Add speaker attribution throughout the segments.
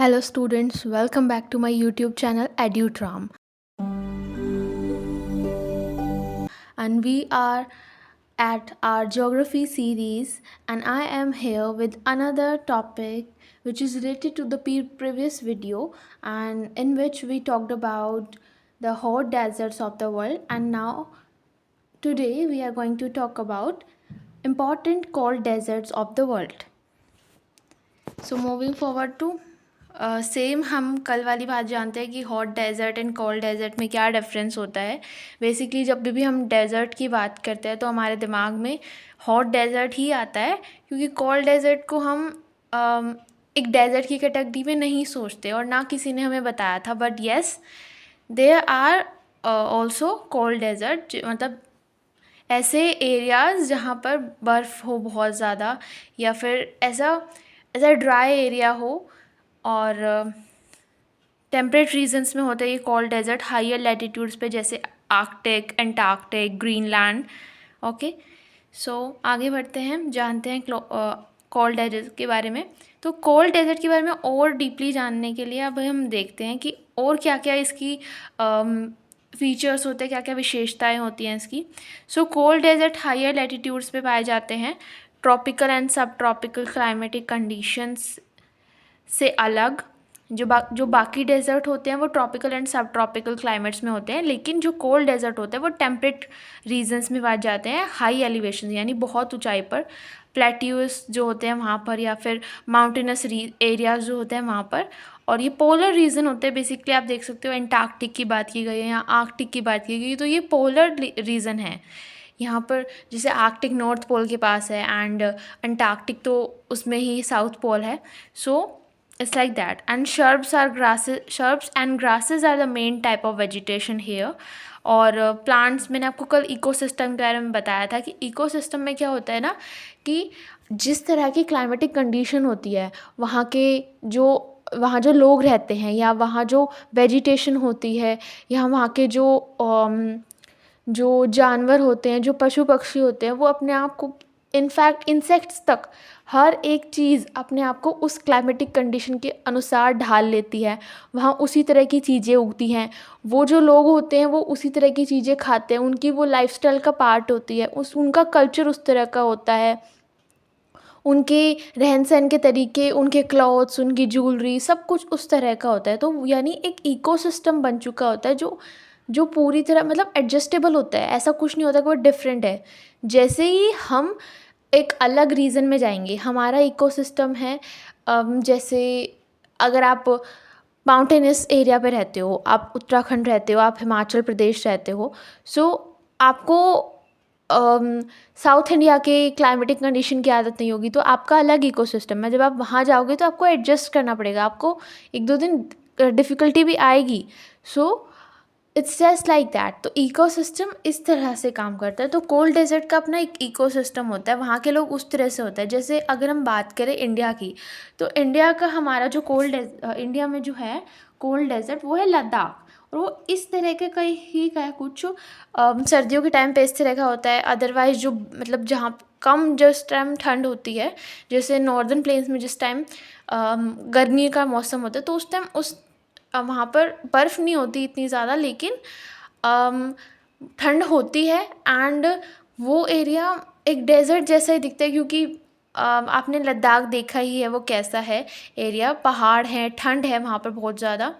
Speaker 1: Hello students, welcome back to my YouTube channel EduTram. And we are at our geography series and I am here with another topic which is related to the previous video and in which we talked about the hot deserts of the world, and now today we are going to talk about important cold deserts of the world. So moving forward to same, हम कल वाली बात जानते हैं कि hot desert and cold desert में क्या difference होता है. बेसिकली जब भी हम डेजर्ट की बात करते हैं तो हमारे दिमाग में हॉट डेजर्ट ही आता है, क्योंकि कोल्ड डेजर्ट को हम एक डेजर्ट की कैटेगरी में नहीं सोचते और ना किसी ने हमें बताया था. But yes, there are also cold desert, मतलब ऐसे एरियाज़ जहाँ पर बर्फ़ हो बहुत ज़्यादा, या फिर ऐसा ऐसा ड्राई एरिया हो. और टेम्परेट रीजन्स में होता है ये कोल्ड डेजर्ट हायर लैटिट्यूड्स पे, जैसे आर्कटिक, एंटार्कटिक, ग्रीनलैंड. ओके, सो आगे बढ़ते हैं, जानते हैं कोल्ड डेजर्ट के बारे में. तो कोल्ड डेजर्ट के बारे में और डीपली जानने के लिए अब हम देखते हैं कि और क्या क्या इसकी फीचर्स होते हैं, क्या क्या विशेषताएं होती हैं इसकी. So cold desert higher latitudes पे पाए जाते हैं. ट्रॉपिकल एंड सब ट्रॉपिकल क्लाइमेटिक कंडीशंस से अलग जो बाकी डेजर्ट होते हैं वो ट्रॉपिकल एंड सब ट्रॉपिकल क्लाइमेट्स में होते हैं, लेकिन जो कोल्ड डेजर्ट होते हैं वो टेम्परेट रीजन्स में पाए जाते हैं, हाई एलिवेशन यानी बहुत ऊंचाई पर, प्लेट्यूस जो होते हैं वहाँ पर, या फिर माउंटेनस एरियाज जो होते हैं वहाँ पर. और ये पोलर रीजन होते हैं. बेसिकली आप देख सकते हो एंटार्कटिक की बात की गई है या आर्कटिक की बात की गई, तो ये पोलर रीजन है. यहाँ पर जैसे आर्कटिक नॉर्थ पोल के पास है एंड अंटार्कटिक तो उसमें ही साउथ पोल है. सो it's like that. And shrubs and grasses are the main type of vegetation here. और प्लांट्स, मैंने आपको कल इकोसिस्टम के बारे में बताया था कि इकोसिस्टम में क्या होता है ना, कि जिस तरह की क्लाइमेटिक कंडीशन होती है वहाँ जो लोग रहते हैं, या वहाँ जो वेजिटेशन होती है, या वहाँ के जो जानवर होते हैं, जो पशु पक्षी होते हैं, वो अपने आप को, इनफैक्ट इंसेक्ट्स तक, हर एक चीज़ अपने आप को उस क्लाइमेटिक कंडीशन के अनुसार ढाल लेती है. वहाँ उसी तरह की चीज़ें उगती हैं. वो जो लोग होते हैं वो उसी तरह की चीज़ें खाते हैं, उनकी वो लाइफस्टाइल का पार्ट होती है, उनका कल्चर उस तरह का होता है, उनके रहन सहन के तरीके, उनके क्लॉथ्स, उनकी ज्वेलरी, सब कुछ उस तरह का होता है. तो यानी एक इकोसिस्टम बन चुका होता है जो पूरी तरह मतलब एडजस्टेबल होता है. ऐसा कुछ नहीं होता कि वो डिफरेंट है. जैसे ही हम एक अलग रीजन में जाएंगे, हमारा इकोसिस्टम है, जैसे अगर आप माउंटेनस एरिया पे रहते हो, आप उत्तराखंड रहते हो, आप हिमाचल प्रदेश रहते हो, सो आपको साउथ इंडिया के क्लाइमेटिक कंडीशन की आदत नहीं होगी, तो आपका अलग इकोसिस्टम है. जब आप वहाँ जाओगे तो आपको एडजस्ट करना पड़ेगा, आपको एक दो दिन डिफ़िकल्टी भी आएगी. So it's just like that. तो इकोसिस्टम इस तरह से काम करता है. तो कोल्ड डेजर्ट का अपना एक इकोसिस्टम होता है, वहाँ के लोग उस तरह से होता है. जैसे अगर हम बात करें इंडिया की, तो इंडिया का हमारा जो इंडिया में जो है कोल्ड डेजर्ट वो है लद्दाख. और वो इस तरह के कई ही का है, कुछ सर्दियों के टाइम पे इस तरह का होता है. अदरवाइज जो मतलब जहाँ कम जिस टाइम ठंड होती है, जैसे नॉर्दर्न प्लेन्स में जिस टाइम गर्मी का मौसम होता है, तो उस टाइम वहाँ पर बर्फ़ नहीं होती इतनी ज़्यादा, लेकिन ठंड होती है. एंड वो एरिया एक डेज़र्ट जैसा ही दिखता है, क्योंकि आपने लद्दाख देखा ही है वो कैसा है एरिया. पहाड़ हैं, ठंड है वहाँ पर बहुत ज़्यादा,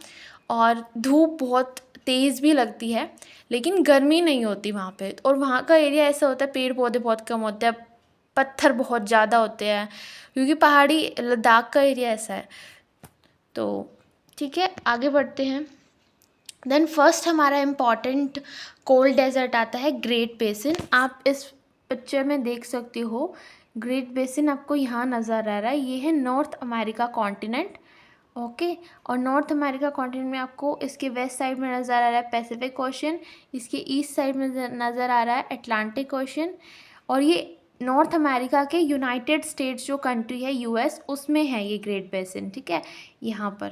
Speaker 1: और धूप बहुत तेज़ भी लगती है, लेकिन गर्मी नहीं होती वहाँ पे. और वहाँ का एरिया ऐसा होता है, पेड़ पौधे बहुत कम होते हैं, पत्थर बहुत ज़्यादा होते हैं, क्योंकि पहाड़ी लद्दाख का एरिया ऐसा है. तो ठीक है, आगे बढ़ते हैं. देन फर्स्ट हमारा इम्पॉर्टेंट कोल्ड डेजर्ट आता है ग्रेट बेसिन. आप इस पिक्चर में देख सकते हो, ग्रेट बेसिन आपको यहाँ नज़र आ रहा है, ये है नॉर्थ अमेरिका कॉन्टिनेंट. ओके, और नॉर्थ अमेरिका कॉन्टिनेंट में आपको इसके वेस्ट साइड में नज़र आ रहा है पैसिफिक ओशन, इसके ईस्ट साइड में नज़र आ रहा है अटलांटिक ओशन. और ये नॉर्थ अमेरिका के यूनाइटेड स्टेट्स जो कंट्री है यूएस, उसमें है ये ग्रेट बेसिन. ठीक है, यहाँ पर.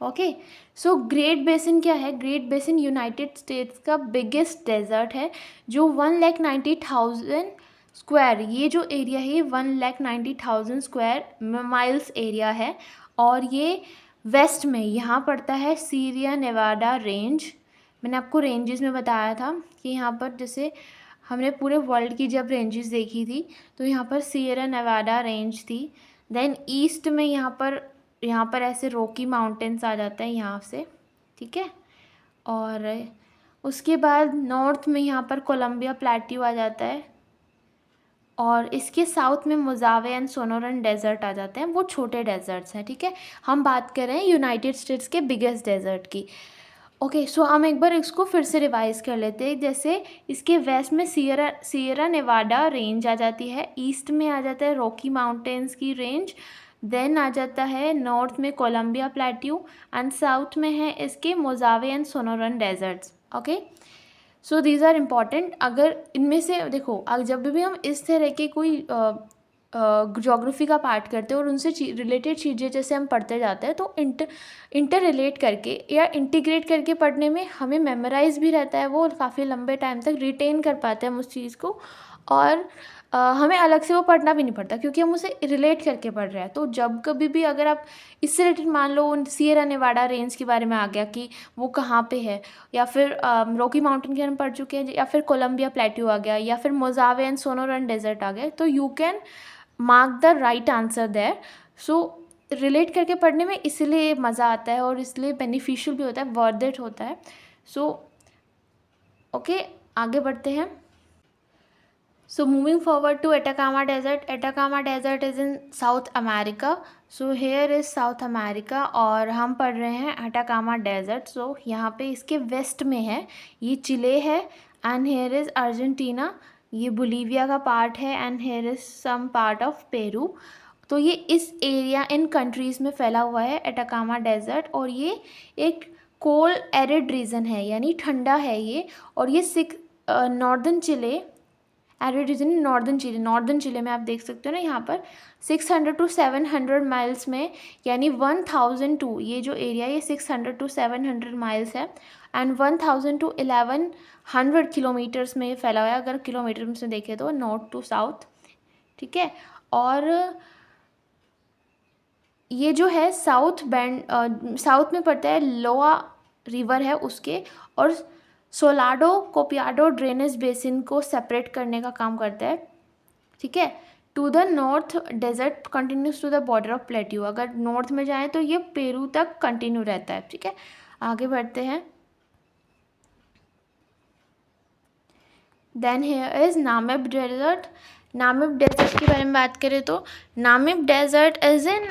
Speaker 1: ओके, सो ग्रेट बेसिन क्या है? ग्रेट बेसिन यूनाइटेड स्टेट्स का बिगेस्ट डेजर्ट है, जो 1,90,000 स्क्वायर, ये जो एरिया है 1,90,000 स्क्वायर माइल्स एरिया है. और ये वेस्ट में यहाँ पड़ता है सीरिया नेवाडा रेंज। मैंने आपको रेंजेस में बताया था कि यहाँ पर जैसे हमने पूरे वर्ल्ड की जब रेंजेस देखी थी तो यहाँ पर सीरिया नेवाडा रेंज थी। देन ईस्ट में यहाँ पर ऐसे रॉकी माउंटेन्स आ जाता है यहाँ से, ठीक है। और उसके बाद नॉर्थ में यहाँ पर कोलंबिया प्लेट्यू आ जाता है और इसके साउथ में मोजावे एंड सोनोरन डेजर्ट आ जाते हैं, वो छोटे डेजर्ट्स हैं, ठीक है। हम बात कर रहे हैं यूनाइटेड स्टेट्स के बिगेस्ट डेजर्ट की। ओके, सो हम एक बार इसको फिर से रिवाइज कर लेते हैं। जैसे इसके वेस्ट में सियरा नेवाडा रेंज आ जाती है, ईस्ट में आ जाता है रॉकी माउंटेन्स की रेंज, देन आ जाता है नॉर्थ में कोलंबिया प्लेट्यू एंड साउथ में है इसके Mojave and Sonoran deserts. Okay, so these are important. अगर इनमें से देखो, जब भी हम इस तरह के कोई ज्योग्राफी का पार्ट करते हैं और उनसे रिलेटेड चीज़ें जैसे हम पढ़ते जाते हैं तो इंटर रिलेट करके या इंटीग्रेट करके पढ़ने में हमें मेमोराइज भी रहता है, वो काफ़ी लंबे टाइम तक रिटेन कर पाते हैं हम उस चीज़ को, और हमें अलग से वो पढ़ना भी नहीं पड़ता क्योंकि हम उसे रिलेट करके पढ़ रहे हैं। तो जब कभी भी अगर आप इससे रिलेटेड मान लो सियरा नेवाडा रेंज के बारे में आ गया कि वो कहाँ पे है, या फिर रॉकी माउंटेन के हम पढ़ चुके हैं, या फिर कोलंबिया प्लेट्यू आ गया, या फिर मोजावे एंड सोनोरन डेजर्ट आ गया, तो you can mark the right answer there. So relate करके पढ़ने में इसलिए मज़ा आता है और इसलिए बेनिफिशियल भी होता है, वर्थ इट होता है। सो ओके, आगे बढ़ते हैं। So moving forward to Atacama Desert. Atacama Desert is in South America. So here is South America और हम पढ़ रहे हैं Atacama Desert. So यहाँ पे इसके वेस्ट में है, ये चिले है, and here is Argentina, ये बोलीविया का पार्ट है, and here is some part of Peru. तो ये इस एरिया इन कंट्रीज़ में फैला हुआ है एटाकामा डेजर्ट, और ये एक कोल्ड एरिड रीजन है, यानी ठंडा है ये, और ये नॉर्दर्न चिले, एरिड रीजन नॉर्दर्न चिले में आप देख सकते हो ना यहाँ पर 600 to 700 माइल्स में, यानी 1000 टू, ये जो एरिया ये 600 to 700 माइल्स है, एंड 1000 to 1100 किलोमीटर्स में फैला हुआ है, अगर किलोमीटर में देखें तो नॉर्थ टू साउथ, ठीक है। और ये जो है साउथ में पड़ता है, लोआ रिवर है उसके, और सोलाडो कोपियाडो ड्रेनेज बेसिन को सेपरेट करने का काम करता है, ठीक है। To the north desert continues to the border of plateau, अगर नॉर्थ में जाएं तो ये पेरू तक कंटिन्यू रहता है, ठीक है। आगे बढ़ते हैं। Then here is Namib desert. Namib desert के बारे में बात करें तो Namib desert is in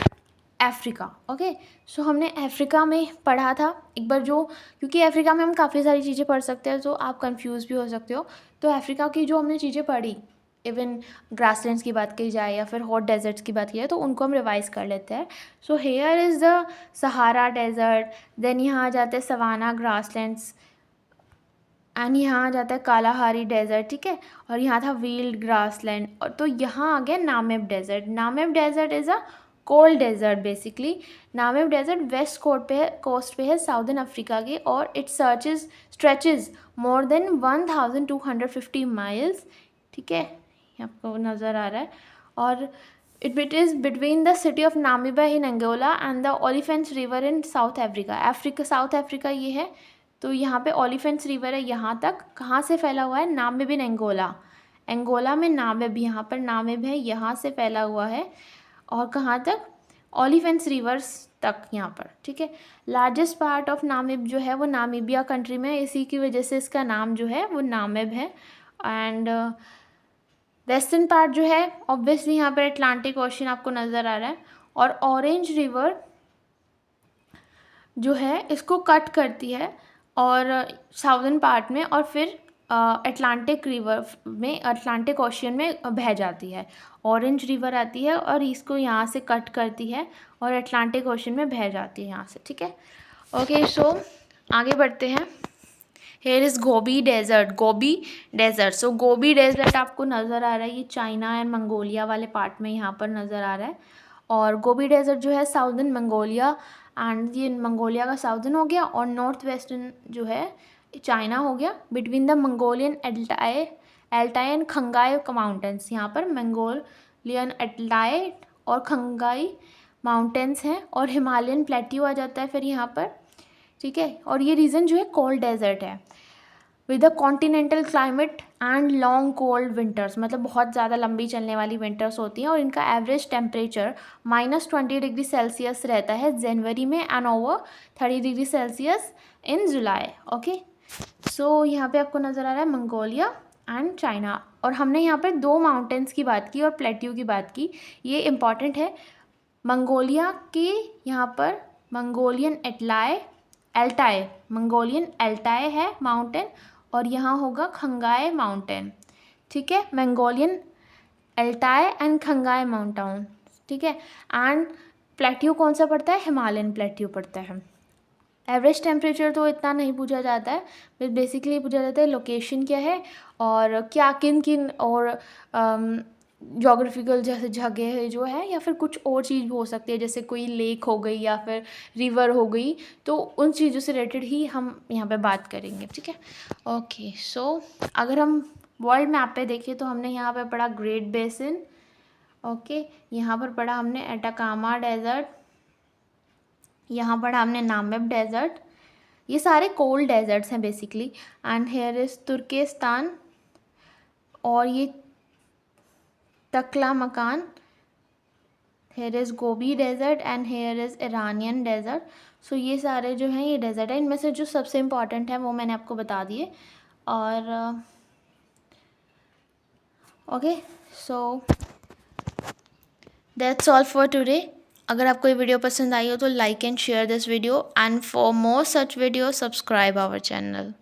Speaker 1: Africa. Okay, so हमने अफ्रीका में पढ़ा था एक बार, जो क्योंकि अफ्रीका में हम काफ़ी सारी चीज़ें पढ़ सकते हैं तो आप कंफ्यूज भी हो सकते हो, तो अफ्रीका की जो हमने चीज़ें पढ़ी, इवन ग्रासलैंड्स की बात की जाए या फिर हॉट डेजर्ट्स की बात की जाए, तो उनको हम रिवाइज कर लेते हैं। So here is the Sahara desert, then यहाँ आ जाते हैं सवाना ग्रासलैंड्स, एंड यहाँ आ जाता है कालाहारी डेजर्ट, ठीक है, और यहाँ था विल्ड ग्रासलैंड, और तो यहाँ आ गया Namib desert. Namib desert is a cold desert basically. Namib desert west coast पे है साउदर्न अफ्रीका के, और it stretches more than 1250 miles, ठीक है, आपको नज़र आ रहा है। और it is between the city of Namibia in Angola and the Olifants river in South Africa. South Africa ये है, तो यहाँ पे ओलिफेंट्स रिवर है, यहाँ तक कहाँ से फैला हुआ है, नामिब इन अंगोला में नामिब, यहाँ पर नामिब है, यहाँ से फैला हुआ है, और कहाँ तक, ओलिफेंट्स रिवर्स तक यहाँ पर, ठीक है। लार्जेस्ट पार्ट ऑफ नामिब जो है वो नामीबिया कंट्री में है, इसी की वजह से इसका नाम जो है वो नामिब है। एंड वेस्टर्न पार्ट जो है ऑब्वियसली यहाँ पर अटलांटिक ओशन आपको नज़र आ रहा है, और ऑरेंज रिवर जो है इसको कट करती है और साउदर्न पार्ट में, और फिर अटलांटिक रिवर में, अटलांटिक ओशियन में बह जाती है। ऑरेंज रिवर आती है और इसको यहाँ से कट करती है और अटलांटिक ओशियन में बह जाती है यहाँ से, ठीक है। ओके, सो आगे बढ़ते हैं। Here is Gobi desert. So Gobi desert आपको नज़र आ रहा है, ये चाइना एंड मंगोलिया वाले पार्ट में यहाँ पर नज़र आ रहा है, और गोबी डेजर्ट जो है साउदर्न मंगोलिया, एंड ये मंगोलिया का साउदर्न हो गया, और नॉर्थ वेस्टर्न जो है चाइना हो गया, between the Mongolian Altai and Khangai mountains. यहाँ पर मंगोलियन एल्टाई और खंगाई माउंटेन्स हैं और हिमालयन प्लेट्यू आ जाता है फिर यहाँ पर, ठीक है। और ये रीजन जो है कोल्ड डेजर्ट है with a continental climate and long cold winters, मतलब बहुत ज़्यादा लंबी चलने वाली विंटर्स होती हैं और इनका एवरेज टेम्परेचर -20 डिग्री सेल्सियस रहता है जनवरी में and over 30 degree Celsius in July. Okay, so यहाँ पे आपको नज़र आ रहा है मंगोलिया एंड चाइना, और हमने यहाँ पर 2 माउंटेन्स की बात की और प्लेट्यू की बात की, ये इम्पॉर्टेंट है। मंगोलिया के यहाँ पर मंगोलियन एल्टाई, मंगोलियन एल्टाई है माउंटेन, और यहाँ होगा खंगाई माउंटेन, ठीक है। मंगोलियन एल्टाई एंड खंगाई माउंटेन, ठीक है। एंड प्लेट्यू कौन सा पड़ता है, हिमालयन प्लेट्यू पड़ता है। एवरेज टेम्परेचर तो इतना नहीं पूछा जाता है, बट बेसिकली पूछा जाता है लोकेशन क्या है और क्या किन किन और जोग्राफिकल जैसे जगह जो है, या फिर कुछ और चीज़ भी हो सकती है, जैसे कोई लेक हो गई या फिर रिवर हो गई, तो उन चीज़ों से रिलेटेड ही हम यहाँ पे बात करेंगे, ठीक है। ओके, सो अगर हम वर्ल्ड मैप पे देखें तो हमने यहाँ पे पढ़ा ग्रेट बेसिन, ओके, यहाँ पर पढ़ा हमने एटाकामा डेजर्ट, यहाँ पढ़ा हमने नामिब डेजर्ट, ये सारे कोल्ड डेजर्ट्स हैं basically. And here is Turkestan, और ये Taklamakan, here is Gobi desert and here is Iranian desert. So ये सारे जो हैं ये डेजर्ट हैं, इनमें से जो सबसे इम्पॉर्टेंट है वो मैंने आपको बता दिए। और okay, so that's all for today. अगर आपको ये वीडियो पसंद आई हो तो like and share this video, and for more such video subscribe our channel.